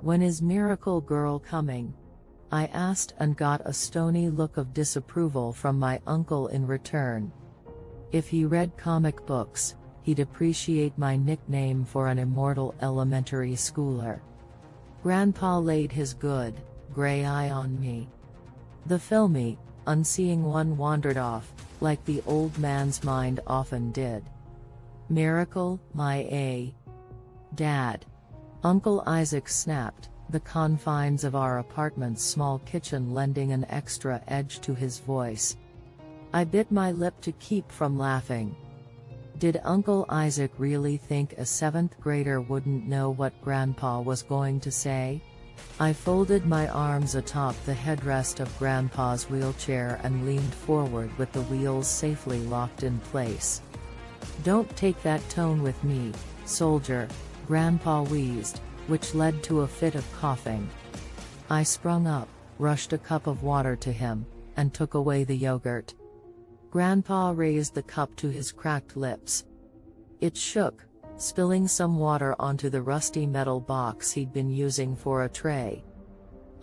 "When is Miracle Girl coming?" I asked, and got a stony look of disapproval from my uncle in return. If he read comic books, he'd appreciate my nickname for an immortal elementary schooler. Grandpa laid his good, gray eye on me. The filmy, unseeing one wandered off, like the old man's mind often did. "Miracle, my Dad." Uncle Isaac snapped, the confines of our apartment's small kitchen lending an extra edge to his voice. I bit my lip to keep from laughing. Did Uncle Isaac really think a 7th grader wouldn't know what Grandpa was going to say? I folded my arms atop the headrest of Grandpa's wheelchair and leaned forward with the wheels safely locked in place. "Don't take that tone with me, soldier," Grandpa wheezed, which led to a fit of coughing. I sprung up, rushed a cup of water to him, and took away the yogurt. Grandpa raised the cup to his cracked lips. It shook, spilling some water onto the rusty metal box he'd been using for a tray.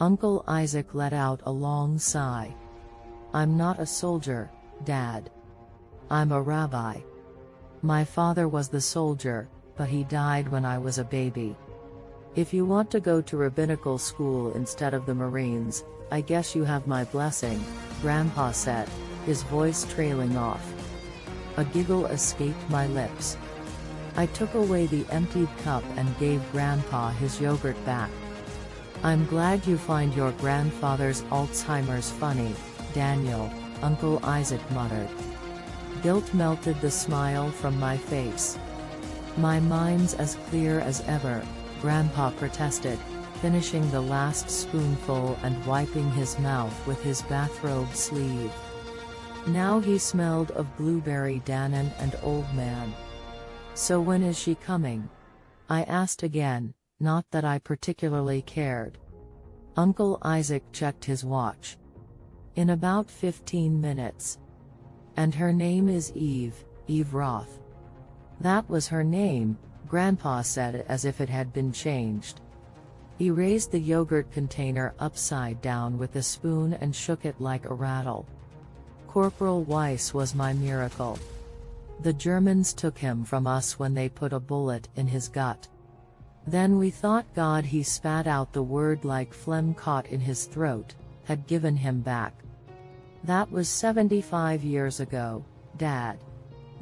Uncle Isaac let out a long sigh. "I'm not a soldier, Dad. I'm a rabbi. My father was the soldier, but he died when I was a baby. If you want to go to rabbinical school instead of the Marines, I guess you have my blessing," Grandpa said, his voice trailing off. A giggle escaped my lips. I took away the emptied cup and gave Grandpa his yogurt back. "I'm glad you find your grandfather's Alzheimer's funny, Daniel," Uncle Isaac muttered. Guilt melted the smile from my face. "My mind's as clear as ever," Grandpa protested, finishing the last spoonful and wiping his mouth with his bathrobe sleeve. Now he smelled of blueberry Dannon and Old Man. "So when is she coming?" I asked again, not that I particularly cared. Uncle Isaac checked his watch. "In about 15 minutes. And her name is Eve Roth." "That was her name," Grandpa said as if it had been changed. He raised the yogurt container upside down with a spoon and shook it like a rattle. "Corporal Weiss was my miracle. The Germans took him from us when they put a bullet in his gut. Then we thought God, he spat out the word like phlegm caught in his throat, had given him back. That was 75 years ago, Dad."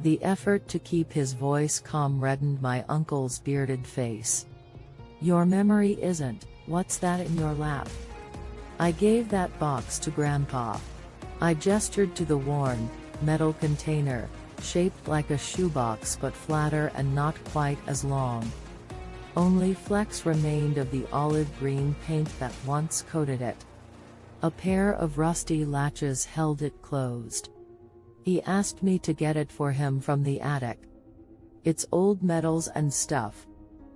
The effort to keep his voice calm reddened my uncle's bearded face. "Your memory isn't, what's that in your lap?" I gave that box to Grandpa. I gestured to the worn, metal container, shaped like a shoebox but flatter and not quite as long. Only flecks remained of the olive green paint that once coated it. A pair of rusty latches held it closed. He asked me to get it for him from the attic. "It's old metals and stuff.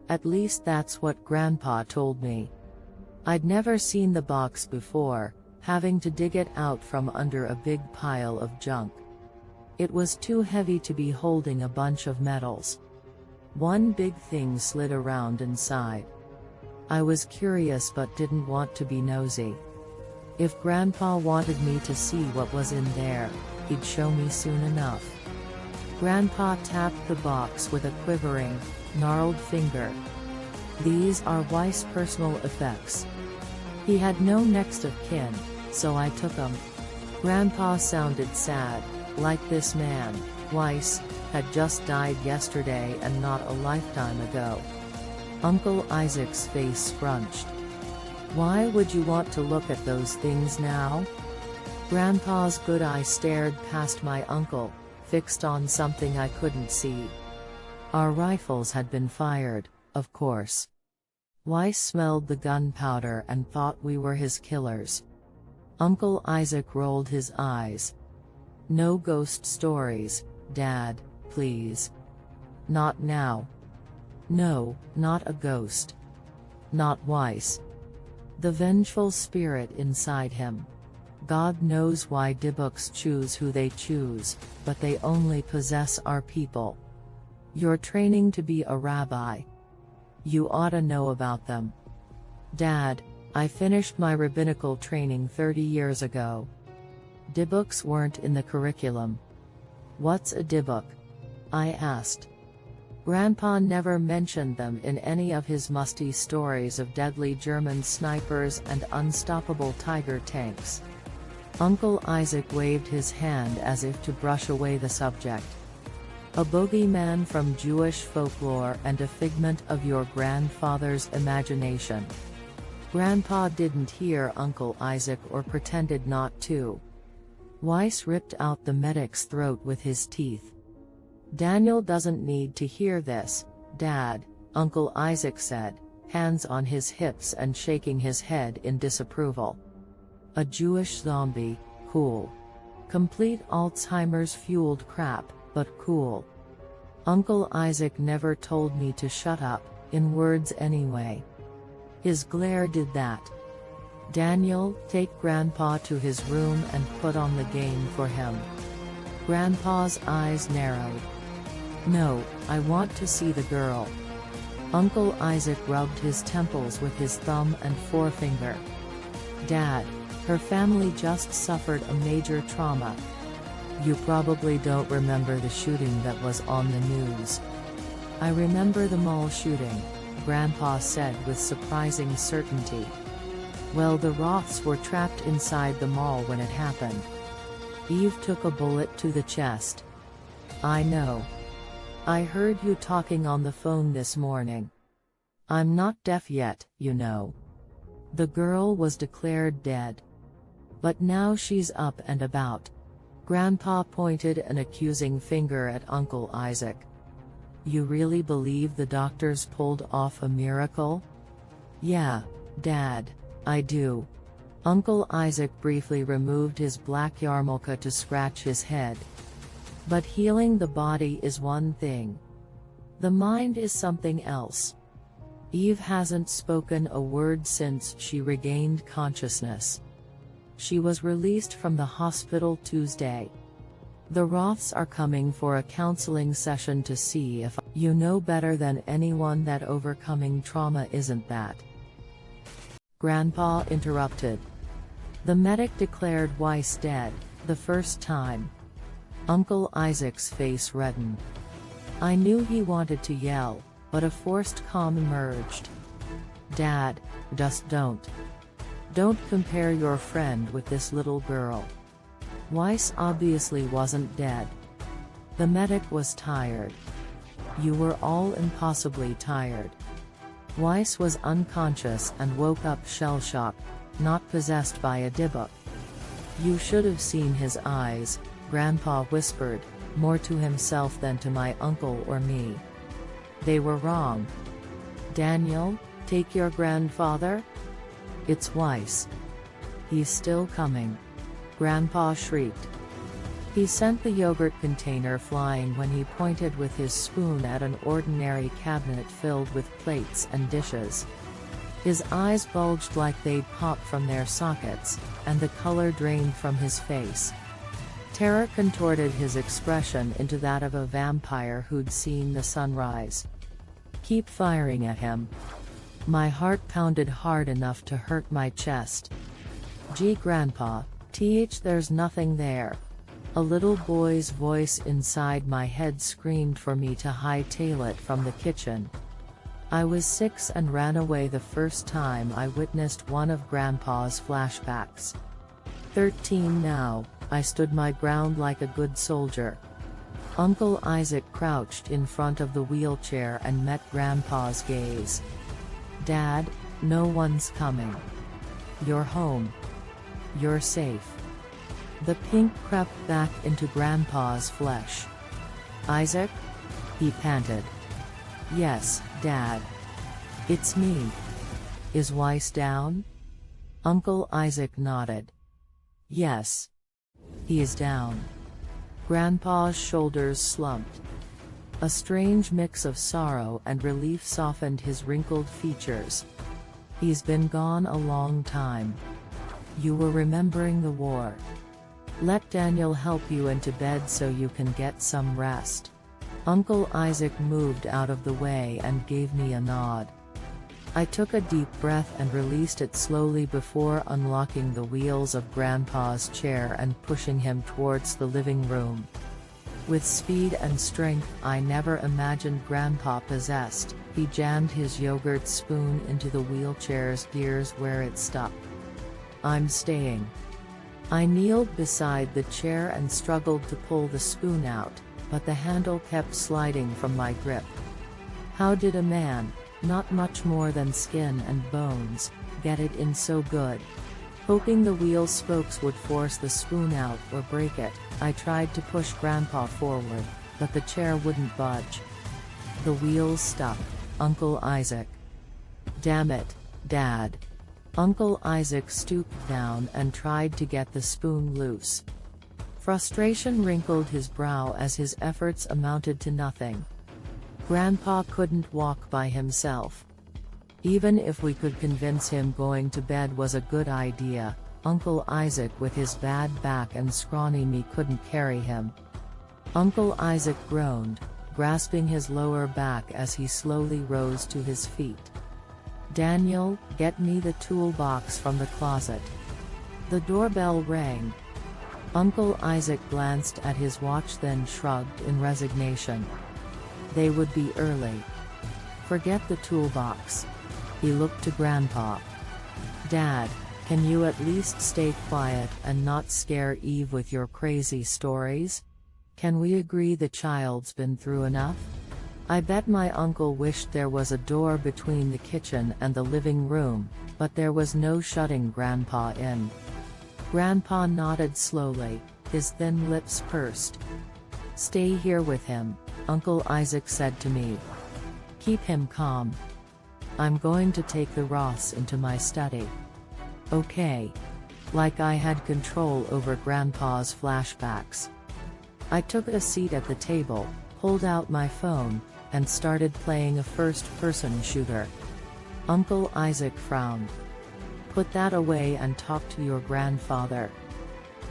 At least that's what Grandpa told me." I'd never seen the box before, having to dig it out from under a big pile of junk. It was too heavy to be holding a bunch of metals. One big thing slid around inside. I was curious but didn't want to be nosy. If Grandpa wanted me to see what was in there, he'd show me soon enough. Grandpa tapped the box with a quivering, gnarled finger. "These are Weiss personal effects. He had no next of kin, so I took them." Grandpa sounded sad, like this man, Weiss, had just died yesterday and not a lifetime ago. Uncle Isaac's face scrunched. "Why would you want to look at those things now?" Grandpa's good eye stared past my uncle, fixed on something I couldn't see. Our rifles had been fired, of course. Weiss smelled the gunpowder and thought we were his killers. Uncle Isaac rolled his eyes. "No ghost stories, Dad, please. Not now. No, not a ghost. Not Weiss." The vengeful spirit inside him. God knows why dibooks choose who they choose, but they only possess our people. "You're training to be a rabbi. You oughta know about them." Dad, I finished my rabbinical training 30 years ago. Dibbooks weren't in the curriculum. What's a dibbook? I asked. Grandpa never mentioned them in any of his musty stories of deadly German snipers and unstoppable Tiger tanks. Uncle Isaac waved his hand as if to brush away the subject. A bogeyman from Jewish folklore and a figment of your grandfather's imagination. Grandpa didn't hear Uncle Isaac or pretended not to. Weiss ripped out the medic's throat with his teeth. Daniel doesn't need to hear this, Dad, Uncle Isaac said, hands on his hips and shaking his head in disapproval. A Jewish zombie, cool. Complete Alzheimer's-fueled crap, but cool. Uncle Isaac never told me to shut up, in words anyway. His glare did that. Daniel, take Grandpa to his room and put on the game for him. Grandpa's eyes narrowed. No, I want to see the girl. Uncle Isaac rubbed his temples with his thumb and forefinger. Dad, her family just suffered a major trauma. You probably don't remember the shooting that was on the news. I remember the mall shooting, Grandpa said with surprising certainty. Well, the Roths were trapped inside the mall when it happened. Eve took a bullet to the chest. I know. I heard you talking on the phone this morning. I'm not deaf yet, you know. The girl was declared dead. But now she's up and about. Grandpa pointed an accusing finger at Uncle Isaac. You really believe the doctors pulled off a miracle? Yeah, Dad, I do. Uncle Isaac briefly removed his black yarmulke to scratch his head. But healing the body is one thing. The mind is something else. Eve hasn't spoken a word since she regained consciousness. She was released from the hospital Tuesday. The Roths are coming for a counseling session to see if you know better than anyone that overcoming trauma isn't that. Grandpa interrupted. The medic declared Weiss dead, the first time. Uncle Isaac's face reddened. I knew he wanted to yell, but a forced calm emerged. Dad, just don't. Don't compare your friend with this little girl. Weiss obviously wasn't dead. The medic was tired. You were all impossibly tired. Weiss was unconscious and woke up shell-shocked, not possessed by a dibbock. You should have seen his eyes, Grandpa whispered, more to himself than to my uncle or me. They were wrong. Daniel, take your grandfather? It's Weiss. He's still coming. Grandpa shrieked. He sent the yogurt container flying when he pointed with his spoon at an ordinary cabinet filled with plates and dishes. His eyes bulged like they'd popped from their sockets, and the color drained from his face. Terror contorted his expression into that of a vampire who'd seen the sunrise. Keep firing at him. My heart pounded hard enough to hurt my chest. Gee, Grandpa, there's nothing there. A little boy's voice inside my head screamed for me to hightail it from the kitchen. I was 6 and ran away the first time I witnessed one of Grandpa's flashbacks. 13 now, I stood my ground like a good soldier. Uncle Isaac crouched in front of the wheelchair and met Grandpa's gaze. Dad, no one's coming. You're home. You're safe. The pink crept back into Grandpa's flesh. Isaac? He panted. Yes, Dad. It's me. Is Weiss down? Uncle Isaac nodded. Yes. He is down. Grandpa's shoulders slumped. A strange mix of sorrow and relief softened his wrinkled features. He's been gone a long time. You were remembering the war. Let Daniel help you into bed so you can get some rest. Uncle Isaac moved out of the way and gave me a nod. I took a deep breath and released it slowly before unlocking the wheels of Grandpa's chair and pushing him towards the living room. With speed and strength I never imagined Grandpa possessed, he jammed his yogurt spoon into the wheelchair's gears where it stuck. "I'm staying." I kneeled beside the chair and struggled to pull the spoon out, but the handle kept sliding from my grip. How did a man, not much more than skin and bones, get it in so good? Hoping the wheel spokes would force the spoon out or break it, I tried to push Grandpa forward, but the chair wouldn't budge. The wheels stuck. "Uncle Isaac." "Damn it, Dad." Uncle Isaac stooped down and tried to get the spoon loose. Frustration wrinkled his brow as his efforts amounted to nothing. Grandpa couldn't walk by himself. Even if we could convince him going to bed was a good idea, Uncle Isaac with his bad back and scrawny knee couldn't carry him. Uncle Isaac groaned, grasping his lower back as he slowly rose to his feet. "Daniel, get me the toolbox from the closet." The doorbell rang. Uncle Isaac glanced at his watch then shrugged in resignation. They would be early. "Forget the toolbox." He looked to Grandpa. "Dad, can you at least stay quiet and not scare Eve with your crazy stories? Can we agree the child's been through enough?" I bet my uncle wished there was a door between the kitchen and the living room, but there was no shutting Grandpa in. Grandpa nodded slowly, his thin lips pursed. "Stay here with him," Uncle Isaac said to me. "Keep him calm. I'm going to take the Roths into my study." "Okay." Like I had control over Grandpa's flashbacks. I took a seat at the table, pulled out my phone, and started playing a first-person shooter. Uncle Isaac frowned. "Put that away and talk to your grandfather."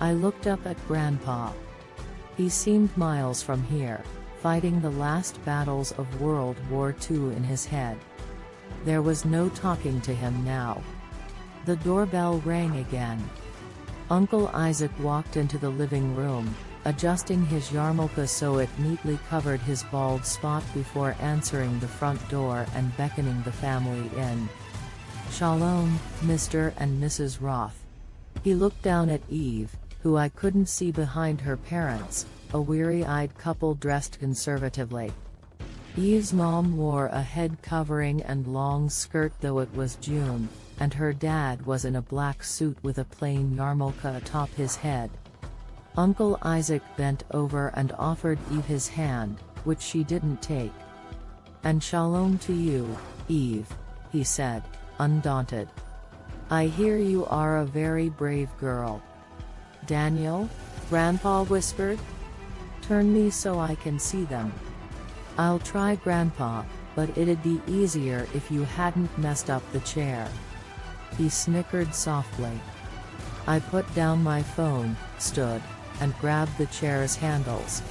I looked up at Grandpa. He seemed miles from here, fighting the last battles of World War II in his head. There was no talking to him now. The doorbell rang again. Uncle Isaac walked into the living room, adjusting his yarmulke so it neatly covered his bald spot before answering the front door and beckoning the family in. "Shalom, Mr. and Mrs. Roth." He looked down at Eve, who I couldn't see behind her parents, a weary-eyed couple dressed conservatively. Eve's mom wore a head covering and long skirt though it was June, and her dad was in a black suit with a plain yarmulke atop his head. Uncle Isaac bent over and offered Eve his hand, which she didn't take. "And shalom to you, Eve," he said, undaunted. "I hear you are a very brave girl." "Daniel?" Grandpa whispered. "Turn me so I can see them." "I'll try, Grandpa, but it'd be easier if you hadn't messed up the chair." He snickered softly. I put down my phone, stood, and grabbed the chair's handles.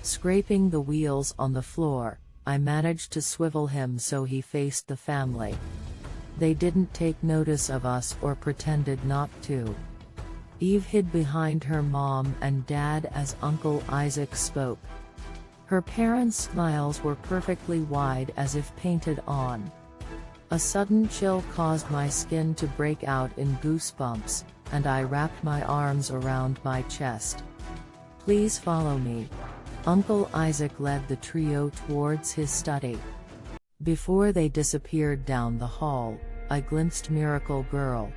Scraping the wheels on the floor, I managed to swivel him so he faced the family. They didn't take notice of us or pretended not to. Eve hid behind her mom and dad as Uncle Isaac spoke. Her parents' smiles were perfectly wide as if painted on. A sudden chill caused my skin to break out in goosebumps, and I wrapped my arms around my chest. "Please follow me." Uncle Isaac led the trio towards his study. Before they disappeared down the hall, I glimpsed Miracle Girl.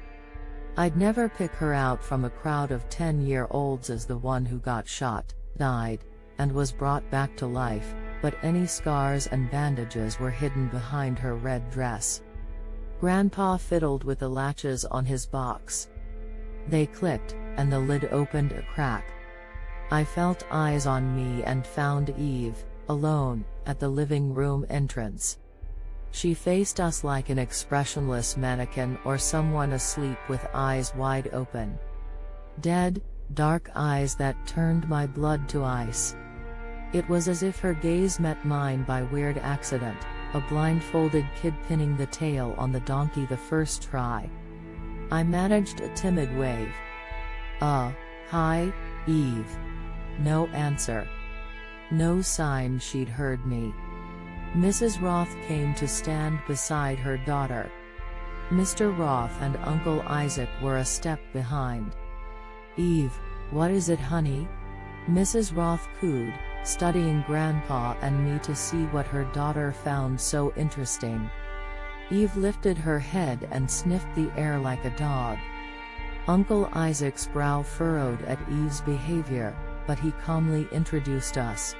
I'd never pick her out from a crowd of 10-year-olds as the one who got shot, died, and was brought back to life, but any scars and bandages were hidden behind her red dress. Grandpa fiddled with the latches on his box. They clicked, and the lid opened a crack. I felt eyes on me and found Eve, alone, at the living room entrance. She faced us like an expressionless mannequin or someone asleep with eyes wide open. Dead, dark eyes that turned my blood to ice. It was as if her gaze met mine by weird accident, a blindfolded kid pinning the tail on the donkey the first try. I managed a timid wave. Hi, Eve." No answer. No sign she'd heard me. Mrs. Roth came to stand beside her daughter. Mr. Roth and Uncle Isaac were a step behind. "Eve, what is it, honey?" Mrs. Roth cooed, studying Grandpa and me to see what her daughter found so interesting. Eve lifted her head and sniffed the air like a dog. Uncle Isaac's brow furrowed at Eve's behavior, but he calmly introduced us.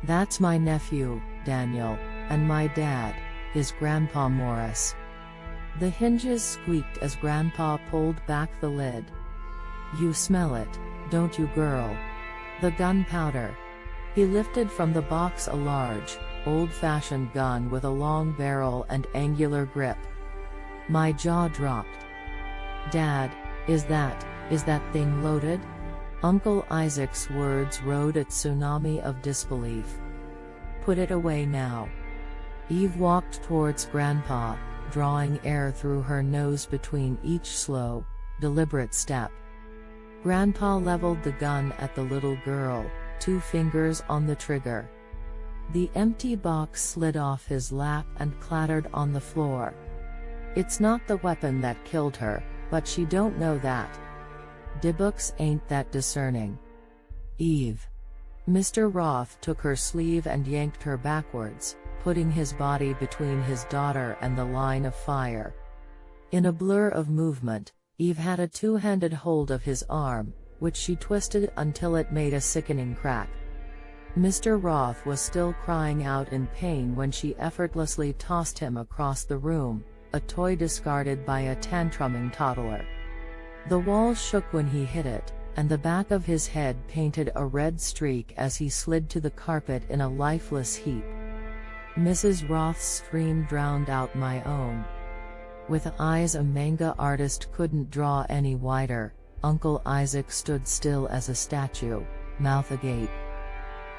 "That's my nephew, Daniel, and my dad, is Grandpa Morris." The hinges squeaked as Grandpa pulled back the lid. "You smell it, don't you, girl? The gunpowder." He lifted from the box a large, old-fashioned gun with a long barrel and angular grip. My jaw dropped. "Dad, is that thing loaded?" Uncle Isaac's words rode a tsunami of disbelief. "Put it away now." Eve walked towards Grandpa, drawing air through her nose between each slow, deliberate step. Grandpa leveled the gun at the little girl, 2 fingers on the trigger. The empty box slid off his lap and clattered on the floor. "It's not the weapon that killed her, but she don't know that. Dibooks ain't that discerning. Eve." Mr. Roth took her sleeve and yanked her backwards, putting his body between his daughter and the line of fire. In a blur of movement, Eve had a 2-handed hold of his arm, which she twisted until it made a sickening crack. Mr. Roth was still crying out in pain when she effortlessly tossed him across the room, a toy discarded by a tantruming toddler. The wall shook when he hit it, and the back of his head painted a red streak as he slid to the carpet in a lifeless heap. Mrs. Roth's scream drowned out my own. With eyes a manga artist couldn't draw any wider, Uncle Isaac stood still as a statue, mouth agape.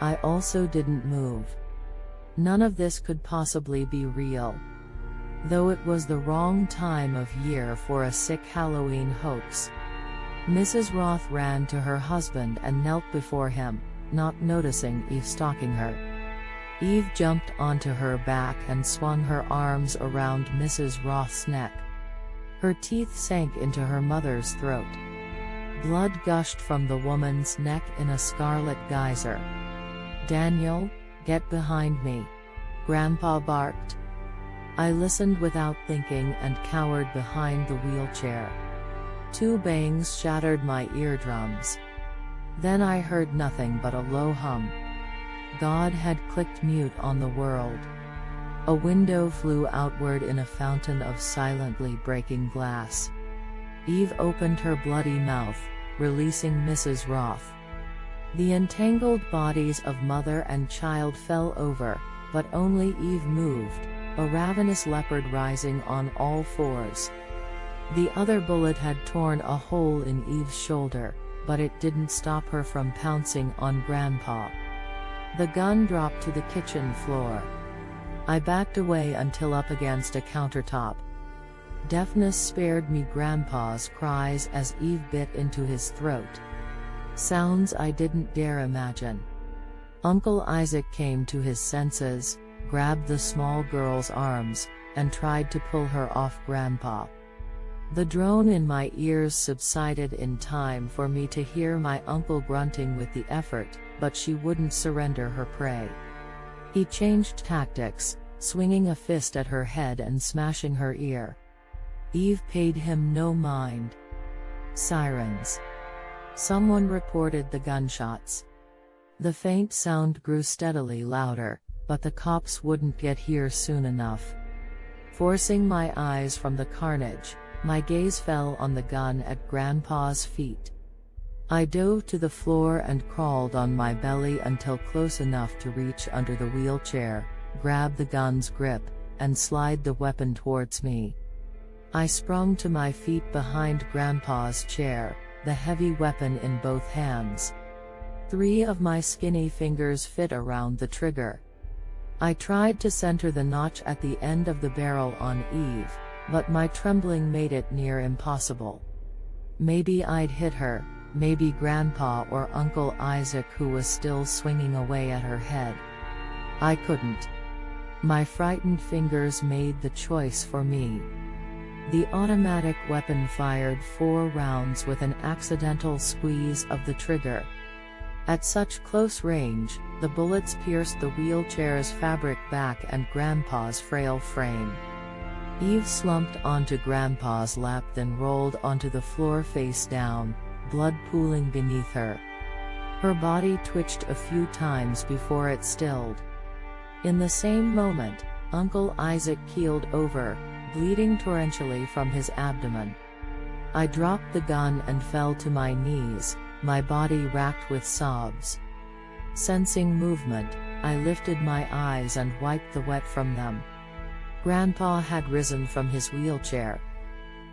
I also didn't move. None of this could possibly be real. Though it was the wrong time of year for a sick Halloween hoax. Mrs. Roth ran to her husband and knelt before him, not noticing Eve stalking her. Eve jumped onto her back and swung her arms around Mrs. Roth's neck. Her teeth sank into her mother's throat. Blood gushed from the woman's neck in a scarlet geyser. "Daniel, get behind me," Grandpa barked. I listened without thinking and cowered behind the wheelchair. 2 bangs shattered my eardrums. Then I heard nothing but a low hum. God had clicked mute on the world. A window flew outward in a fountain of silently breaking glass. Eve opened her bloody mouth, releasing Mrs. Roth. The entangled bodies of mother and child fell over, but only Eve moved, a ravenous leopard rising on all 4s. The other bullet had torn a hole in Eve's shoulder, but it didn't stop her from pouncing on Grandpa. The gun dropped to the kitchen floor. I backed away until up against a countertop. Deafness spared me Grandpa's cries as Eve bit into his throat. Sounds I didn't dare imagine. Uncle Isaac came to his senses, grabbed the small girl's arms, and tried to pull her off Grandpa. The drone in my ears subsided in time for me to hear my uncle grunting with the effort, but she wouldn't surrender her prey. He changed tactics, swinging a fist at her head and smashing her ear. Eve paid him no mind. Sirens. Someone reported the gunshots. The faint sound grew steadily louder, but the cops wouldn't get here soon enough. Forcing my eyes from the carnage, my gaze fell on the gun at Grandpa's feet. I dove to the floor and crawled on my belly until close enough to reach under the wheelchair, grab the gun's grip, and slide the weapon towards me. I sprung to my feet behind Grandpa's chair, the heavy weapon in both hands. 3 of my skinny fingers fit around the trigger. I tried to center the notch at the end of the barrel on Eve, but my trembling made it near impossible. Maybe I'd hit her, maybe Grandpa or Uncle Isaac, who was still swinging away at her head. I couldn't. My frightened fingers made the choice for me. The automatic weapon fired 4 rounds with an accidental squeeze of the trigger. At such close range, the bullets pierced the wheelchair's fabric back and Grandpa's frail frame. Eve slumped onto Grandpa's lap, then rolled onto the floor face down, blood pooling beneath her. Her body twitched a few times before it stilled. In the same moment, Uncle Isaac keeled over, bleeding torrentially from his abdomen. I dropped the gun and fell to my knees, my body racked with sobs. Sensing movement, I lifted my eyes and wiped the wet from them. Grandpa had risen from his wheelchair.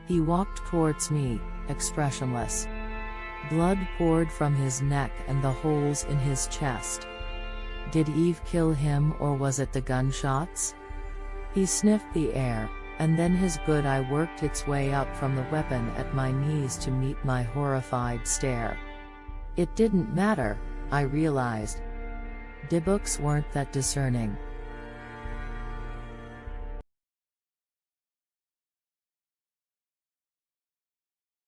He walked towards me, expressionless. Blood poured from his neck and the holes in his chest. Did Eve kill him, or was it the gunshots? He sniffed the air, and then his good eye worked its way up from the weapon at my knees to meet my horrified stare. It didn't matter, I realized. Dibooks weren't that discerning.